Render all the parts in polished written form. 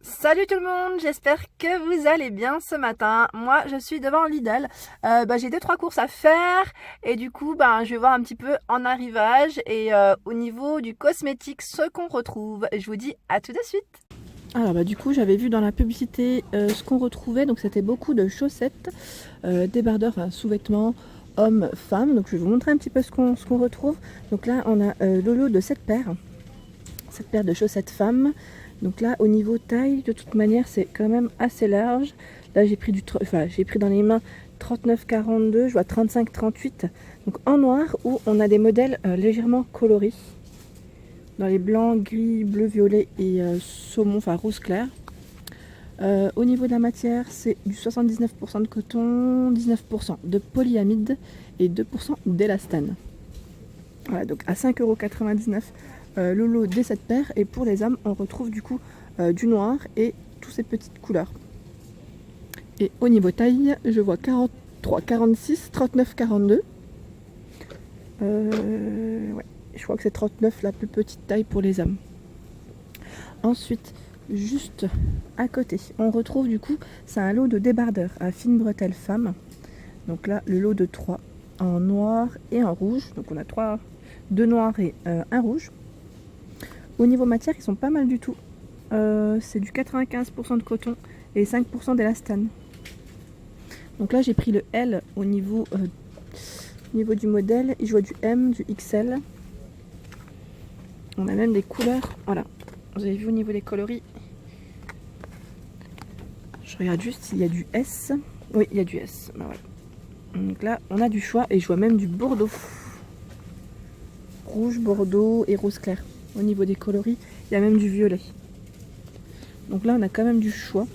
Salut tout le monde, j'espère que vous allez bien ce matin. Moi je suis devant Lidl, j'ai 2-3 courses à faire et du coup je vais voir un petit peu en arrivage et au niveau du cosmétique ce qu'on retrouve. Je vous dis à tout de suite. Alors du coup j'avais vu dans la publicité ce qu'on retrouvait, donc c'était beaucoup de chaussettes, débardeurs, enfin, sous-vêtements, hommes, femmes. Donc je vais vous montrer un petit peu ce qu'on retrouve. Donc là on a le lot de 7 paires de chaussettes femmes. Donc là au niveau taille, de toute manière c'est quand même assez large. Là j'ai pris dans les mains 39-42, je vois 35-38. Donc en noir, où on a des modèles légèrement colorés. Dans les blancs, gris, bleu, violet et saumon, enfin rose clair. Au niveau de la matière, c'est du 79% de coton, 19% de polyamide et 2% d'élastane. Voilà, donc à 5,99 € le lot des 7 paires. Et pour les hommes, on retrouve du coup du noir et toutes ces petites couleurs. Et au niveau taille, je vois 43, 46, 39, 42. Ouais, je crois que c'est 39 la plus petite taille pour les hommes. Ensuite, juste à côté, on retrouve du coup, c'est un lot de débardeurs à fine bretelle femme. Donc là, le lot de 3 en noir et en rouge. Donc on a 2 noirs et un rouge. Au niveau matière, ils sont pas mal du tout. C'est du 95% de coton et 5% d'élastane. Donc là, j'ai pris le L au niveau du modèle. Et je vois du M, du XL. On a même des couleurs. Voilà. Vous avez vu au niveau des coloris. Je regarde juste s'il y a du S. Oui, il y a du S. Voilà. Donc là, on a du choix et je vois même du bordeaux. Rouge, bordeaux et rose clair. Au niveau des coloris, il y a même du violet. Donc là, on a quand même du choix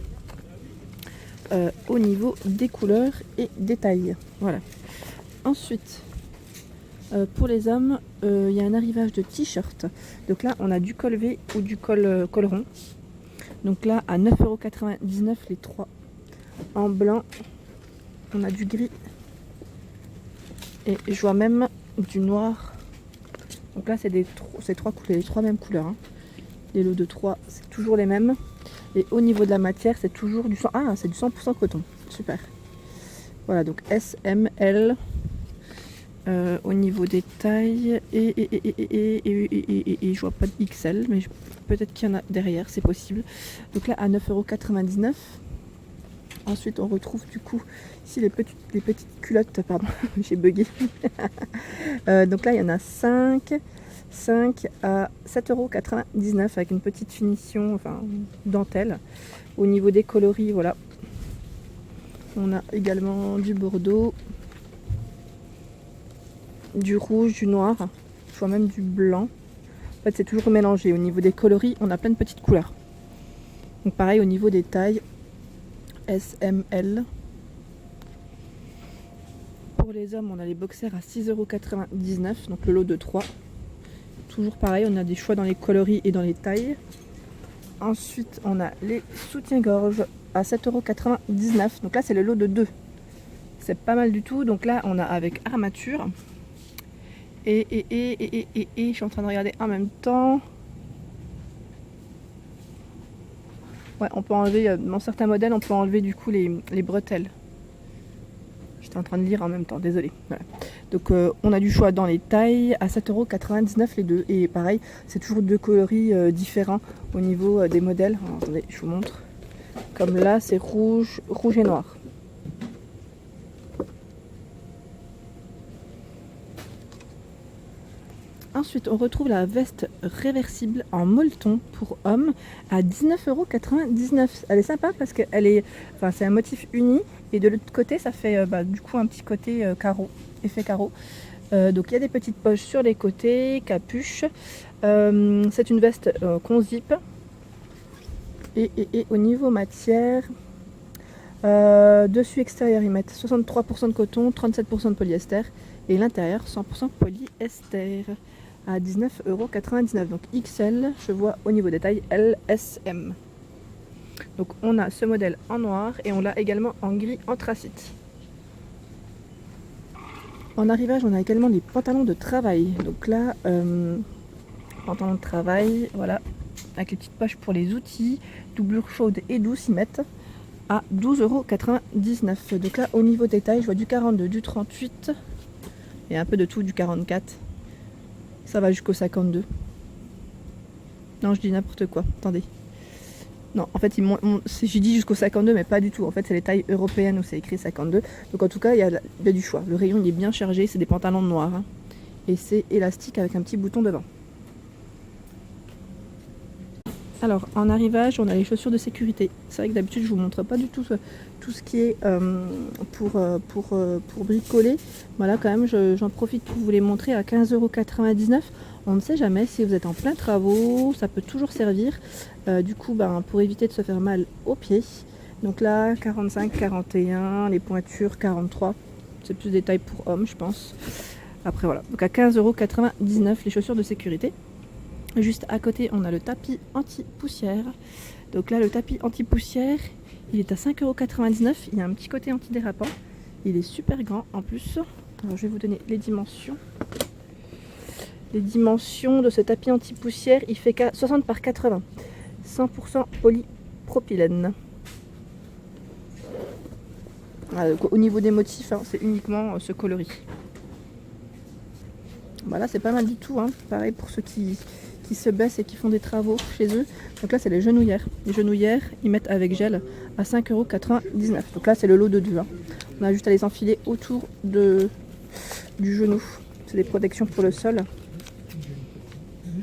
au niveau des couleurs et des tailles. Voilà. Ensuite, pour les hommes, il y a un arrivage de t-shirt. Donc là, on a du col V ou du col rond. Donc là, à 9,99 € les 3. En blanc, on a du gris. Et je vois même du noir. Donc là, c'est les 3 mêmes couleurs. Hein. Les lots de 3, c'est toujours les mêmes. Et au niveau de la matière, c'est toujours du 100% coton. Super. Voilà, donc S, M, L. Au niveau des tailles. Et je vois pas de XL, mais peut-être qu'il y en a derrière, c'est possible. Donc là, à 9,99 €. Ensuite, on retrouve du coup ici les petites culottes. Pardon, j'ai bugué. Donc là, il y en a 5 à 7,99 € avec une petite finition, enfin dentelle. Au niveau des coloris, voilà. On a également du bordeaux, du rouge, du noir. Je vois même du blanc. En fait, c'est toujours mélangé. Au niveau des coloris, on a plein de petites couleurs. Donc pareil, au niveau des tailles, S, M, L. Pour les hommes, on a les boxers à 6,99 €, donc le lot de 3. Toujours pareil, on a des choix dans les coloris et dans les tailles. Ensuite, on a les soutiens-gorge à 7,99 €. Donc là, c'est le lot de 2. C'est pas mal du tout. Donc là, on a avec armature. Et je suis en train de regarder en même temps. Ouais, on peut enlever, dans certains modèles, on peut enlever du coup les bretelles. J'étais en train de lire en même temps, désolé. Voilà. Donc on a du choix dans les tailles à 7,99 € les deux. Et pareil, c'est toujours 2 coloris différents au niveau des modèles. Alors, attendez, je vous montre. Comme là, c'est rouge et noir. Ensuite, on retrouve la veste réversible en molleton pour hommes à 19,99 €. Elle est sympa parce que c'est un motif uni et de l'autre côté, ça fait du coup un petit côté carreau, effet carreau. Donc il y a des petites poches sur les côtés, capuche. C'est une veste qu'on zip. Et au niveau matière, dessus extérieur, ils mettent 63% de coton, 37% de polyester et l'intérieur 100% polyester à 19,99 €. Donc XL, je vois au niveau des tailles L, S, M. Donc on a ce modèle en noir et on l'a également en gris anthracite. En arrivage, on a également les pantalons de travail. Donc là, pantalons de travail, voilà. avec les petites poches pour les outils, doublure chaude et douce, ils mettent à 12,99 €. Donc là, au niveau détail, je vois du 42, du 38 et un peu de tout, du 44. Ça va jusqu'au 52. Non, je dis n'importe quoi. Attendez. Non, en fait, j'ai dit jusqu'au 52, mais pas du tout. En fait, c'est les tailles européennes où c'est écrit 52. Donc en tout cas, il y a du choix. Le rayon, il est bien chargé. C'est des pantalons noirs. Hein. Et c'est élastique avec un petit bouton devant. Alors, en arrivage, on a les chaussures de sécurité. C'est vrai que d'habitude, je vous montre pas du tout tout ce qui est pour bricoler. Voilà, quand même, j'en profite pour vous les montrer à 15,99 €. On ne sait jamais si vous êtes en plein travaux, ça peut toujours servir. Du coup, pour éviter de se faire mal aux pieds. Donc là, 45, 41, les pointures 43. C'est plus des tailles pour hommes, je pense. Après, voilà. Donc à 15,99 € les chaussures de sécurité. Juste à côté, on a le tapis anti-poussière. Donc là, le tapis anti-poussière, il est à 5,99 €. Il y a un petit côté antidérapant. Il est super grand en plus. Alors, je vais vous donner les dimensions. Les dimensions de ce tapis anti-poussière, il fait 60 par 80. 100% polypropylène. Voilà, au niveau des motifs, hein, c'est uniquement ce coloris. Voilà, c'est pas mal du tout. Hein. Pareil pour ceux qui se baissent et qui font des travaux chez eux. Donc là, c'est les genouillères. Les genouillères, ils mettent avec gel à 5,99 €. Donc là, c'est le lot de 2. Hein. On a juste à les enfiler autour du genou. C'est des protections pour le sol.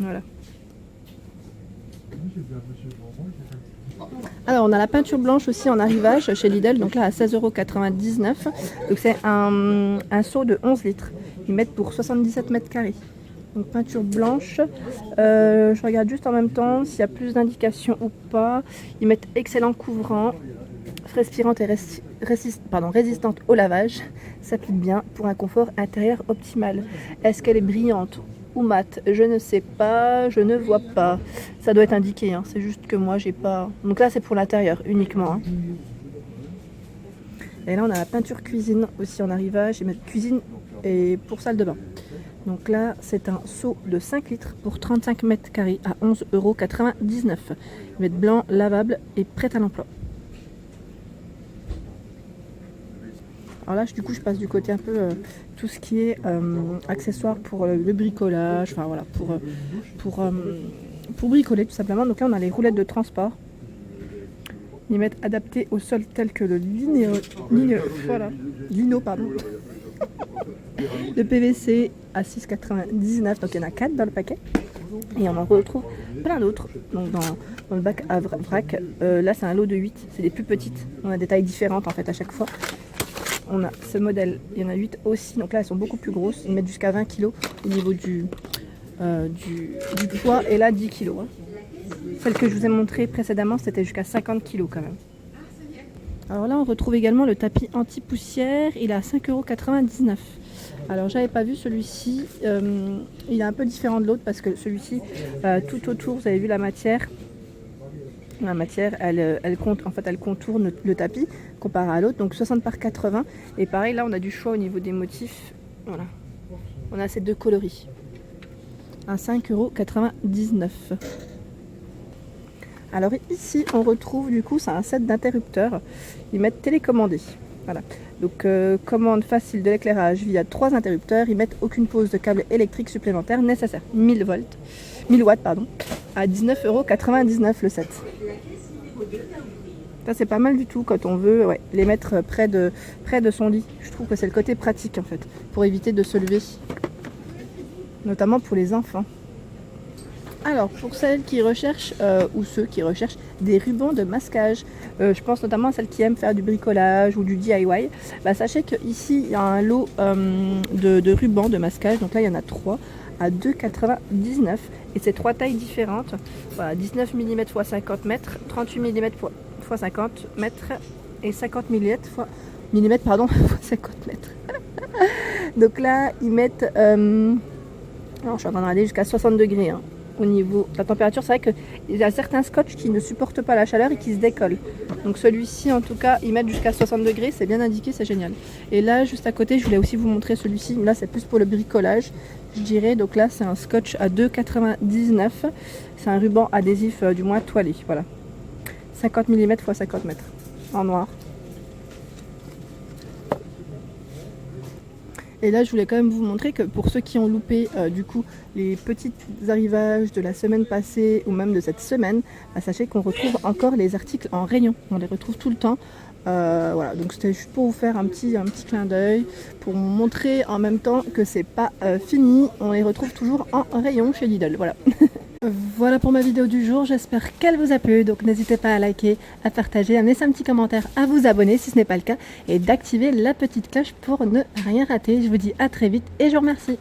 Voilà. Alors, on a la peinture blanche aussi en arrivage chez Lidl. Donc là, à 16,99 €. Donc c'est un seau de 11 litres. Ils mettent pour 77 mètres carrés. Donc peinture blanche. Je regarde juste en même temps s'il y a plus d'indications ou pas. Ils mettent excellent couvrant, respirante et résistante au lavage. S'applique bien pour un confort intérieur optimal. Est-ce qu'elle est brillante ou mate? Je ne sais pas, je ne vois pas. Ça doit être indiqué, hein. C'est juste que moi j'ai pas. Donc là c'est pour l'intérieur uniquement. Hein. Et là on a la peinture cuisine aussi en arrivage. Ils mettent cuisine et pour salle de bain. Donc là, c'est un seau de 5 litres pour 35 mètres carrés à 11,99 €. Ils mettent blanc, lavable et prêt à l'emploi. Alors là, du coup, je passe du côté un peu tout ce qui est accessoires pour le bricolage, enfin voilà, pour bricoler tout simplement. Donc là, on a les roulettes de transport. Ils mettent adaptés au sol tel que le lino, pardon. Le PVC à 6,99 €, donc il y en a 4 dans le paquet. Et on en retrouve plein d'autres. Donc dans le bac à vrac, là c'est un lot de 8, c'est des plus petites. On a des tailles différentes en fait à chaque fois. On a ce modèle, il y en a 8 aussi, donc là elles sont beaucoup plus grosses. Ils mettent jusqu'à 20 kg au niveau du poids, et là 10 kg. Hein. Celle que je vous ai montrée précédemment, c'était jusqu'à 50 kg quand même. Alors là on retrouve également le tapis anti-poussière, il est à 5,99 €. Alors j'avais pas vu celui-ci, il est un peu différent de l'autre parce que celui-ci, tout autour, vous avez vu la matière. La matière, elle contourne le tapis comparé à l'autre, donc 60 par 80. Et pareil, là on a du choix au niveau des motifs. Voilà, on a ces deux coloris à 5,99 €. Alors ici on retrouve du coup, c'est un set d'interrupteurs. Ils mettent télécommandé. Voilà, donc commande facile de l'éclairage via 3 interrupteurs. Ils mettent aucune pose de câble électrique supplémentaire nécessaire. 1000 watts pardon, à 19,99 € le set. Ça c'est pas mal du tout quand on veut les mettre près de son lit. Je trouve que c'est le côté pratique en fait, pour éviter de se lever, notamment pour les enfants. Alors pour celles qui recherchent ou ceux qui recherchent des rubans de masquage, je pense notamment à celles qui aiment faire du bricolage ou du DIY, sachez qu'ici il y a un lot de rubans de masquage. Donc là il y en a 3 à 2,99 € et c'est 3 tailles différentes. Voilà, 19 mm x 50 mètres, 38 mm x 50 mètres et 50 mm x 50 mètres. Donc là ils mettent, alors je suis en train de regarder, jusqu'à 60 degrés. Hein. au niveau de la température. C'est vrai qu'il y a certains scotch qui ne supportent pas la chaleur et qui se décollent. Donc celui-ci en tout cas, ils mettent jusqu'à 60 degrés, c'est bien indiqué, c'est génial. Et là juste à côté, je voulais aussi vous montrer celui-ci. Là c'est plus pour le bricolage, je dirais. Donc là c'est un scotch à 2,99. C'est un ruban adhésif du moins toilé, voilà. 50 mm x 50 mètres en noir. Et là je voulais quand même vous montrer que pour ceux qui ont loupé du coup les petits arrivages de la semaine passée ou même de cette semaine, bah, sachez qu'on retrouve encore les articles en rayon, on les retrouve tout le temps. Voilà, donc c'était juste pour vous faire un petit clin d'œil, pour vous montrer en même temps que c'est pas fini, on les retrouve toujours en rayon chez Lidl, voilà. Voilà pour ma vidéo du jour, j'espère qu'elle vous a plu, donc n'hésitez pas à liker, à partager, à me laisser un petit commentaire, à vous abonner si ce n'est pas le cas et d'activer la petite cloche pour ne rien rater. Je vous dis à très vite et je vous remercie.